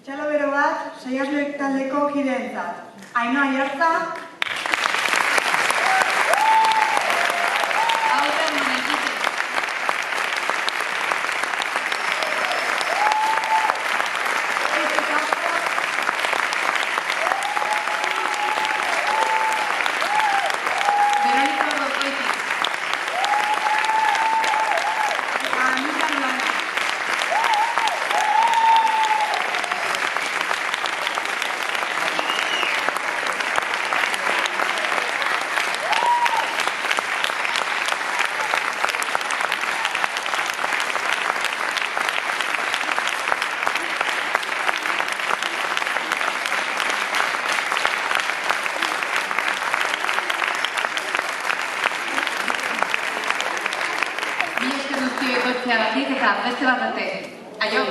Txalo bero bat, saiasloek taldeko kideentzat. Ainhoa Aiartza, eta beste bat arte. Aio!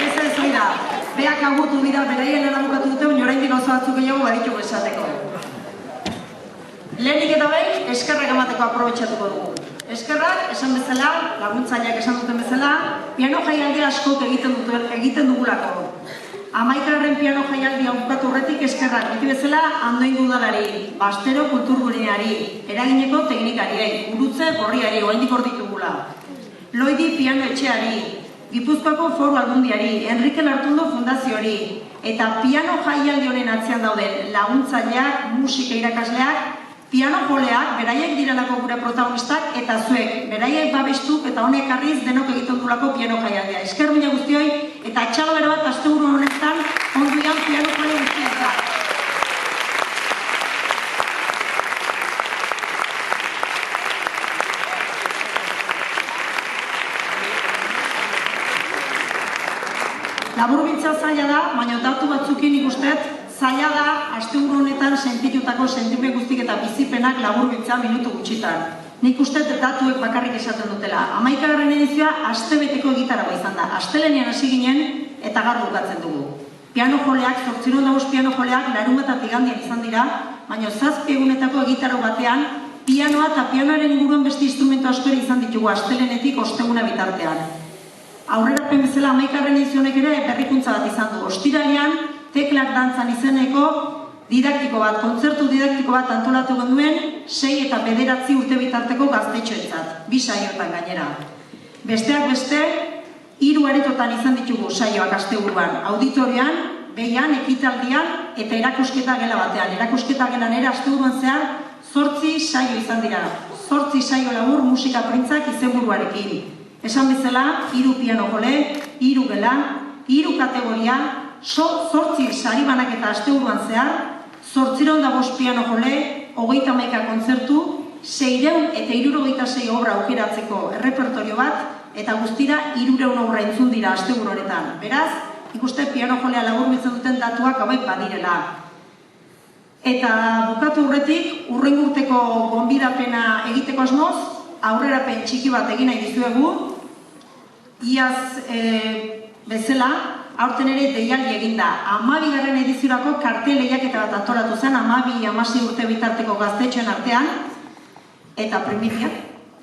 Ez oida, beak agutu dira beraien erabukatu dute, oraindik gauza batzuk gehiago baditu esateko. Lehenik eta behin, eskerrak emateko aprobetxatuko dugu. Eskerrak, esan bezala, laguntzaileak esan duten bezala, piano jaialdi askok egiten dugulako. 11. piano jaialdia bukatu horretik eskerrak beti bezala Andoain udalari, Bastero kulturguneari, eragineko teknikariei, Gurutze Gorriari, oraindik hor ditugula. Loidi piano etxeari, Gipuzkoako Foru Aldundiari, Enrique Lartundo Fundazioari, eta piano jaialdi honen atzean dauden laguntzaileak, musika irakasleak, piano joleak, beraiek direlako gure protagonistak, eta zuek, beraiek babestuk eta honek arriz denok egiten dugulako piano jaialdia. Esker mila guztioi, eta txalo bero bat asteburu honetan, onduian piano jole guztientzat. Laburbiltza zaila da, baina datu batzukin ikustet, zaila da, asteburu honetan sentitutako sentipen guztik eta bizipenak laburbiltza minutu gutxitan. Nik uste datuek bakarrik esaten dutela. 11. edizioa astebeteko egitaragua izan da. Astelenean hasi ginen eta gaur bukatzen dugu. Piano joleak, 805 piano joleak, larunbatatik igandean izan dira, baina 7 egunetako egitarago batean, pianoa eta pianoaren inguruan beste instrumentu asko ere izan ditugu astelenetik osteguna bitartean. Aurrerapen bezala 11. edizionek ere berrikuntza bat izan du. Ostiralean, teklak dantzan izeneko didaktiko bat, kontzertu didaktiko bat antolatu genuen 6 eta 9 urte bitarteko gaztetxoentzat, 2 saioetan gainera. Besteak beste, 3 aretotan izan ditugu saioak asteburuan, auditorian, behian, ekitaldian eta erakusketa gela batean. Erakusketa gelan ere asteburuan zehar 8 saio izan dira. 8 saio labur musika printzak izenburuarekin. Esan bezala, 3 piano jole, 3 gela, 3 kategoria, 8 sari banak eta asteburuan zehar, 805 piano jole, 31 kontzertu, 600 eta 66 obra aukeratzeko errepertorio bat, eta guztira 300 obra entzun dira asteburu honetan. Beraz, ikuste piano jolea laburbiltzen duten datuak hauek badirela. Eta bukatu urretik, hurrengo urteko gonbidapena egiteko asmoz, aurrerapen txiki bat egin nahi dizuegu, iaz bezala, aurten ere deialdi eginda. 12. ediziorako kartel lehiaketa bat antolatu zen, 12-16 urte bitarteko gaztetxoen artean, eta primitia.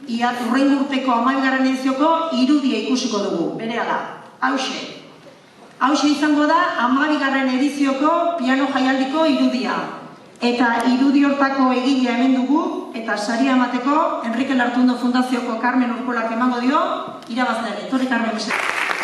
Ia hurrengo urteko 12. edizioko irudia ikusiko dugu, berehala. Hauxe. Hauxe izango da 12. edizioko piano jaialdiko irudia. Eta irudi hortako egilea hemen dugu, eta saria emateko Enrique Lartundo Fundazioko Carmen Urkolak emango dio, irabazleari. Etorri Carmen, mesedez.